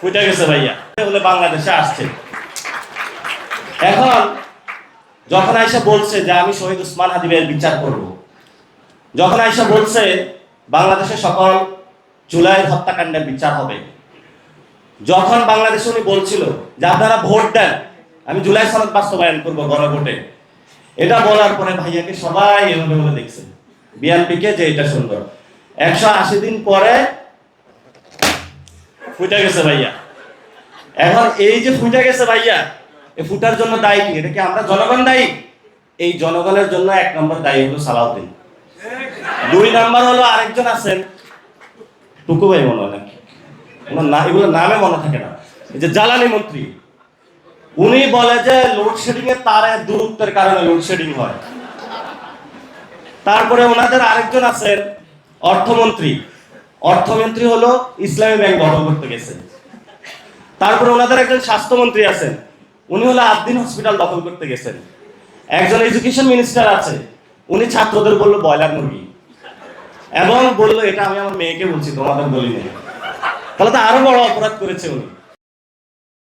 ফুটে গেছে ভাইয়া বলে বাংলাদেশে আসছে। এখন যখন আইসা বলছে যে আমি শহীদ ওসমান হাদিবের বিচার করব, যখন আইসা বলছে বাংলাদেশের সকল জুলাই হত্যাকাণ্ডের বিচার হবে, যখন বাংলাদেশে উনি বলছিল যে আপনারা ভোট দেন, আমি জুলাই সনদ বাস্তবায়ন করবো গণভোটে, এটা বলার পরে ভাইয়াকে সবাই এভাবে বলে দেখছে বিএনপিকে যে এটা সুন্দর। 180 দিন পরে ফুটে গেছে ভাইয়া। এখন এই যে ফুটে গেছে ভাইয়া, এই ফুটার জন্য দায়ী কি? এটা কি আমরা জনগণ দায়ী? এই জনগণের জন্য 1 নম্বর দায়ী হলো সালাউদ্দিন। 2 নাম্বার হলো আরেকজন আছেন, টুকু ভাই মনে হয় নাকি, এগুলো নামে মনে থাকে না, এই যে জ্বালানি মন্ত্রী, উনি বলে যে লোডশেডিং এর তারে দূরত্বের কারণে লোডশেডিং হয়। তারপরে ওনাদের আরেকজন আছেন অর্থমন্ত্রী, অর্থমন্ত্রী হলো ইসলামী ব্যাংক দখল করতে গেছে। তারপরে ওনাদের একজন স্বাস্থ্যমন্ত্রী আছেন, উনি হলো আদ্দিন হসপিটাল দখল করতে গেছেন। একজন এডুকেশন মিনিস্টার আছে, উনি ছাত্রদের বললো ব্রয়লার মুরগি, এবং বললো এটা আমি আমার মেয়েকে বলছি, তোমাদের বলিনি। তাহলে তো আরো বড় অপরাধ করেছে উনি।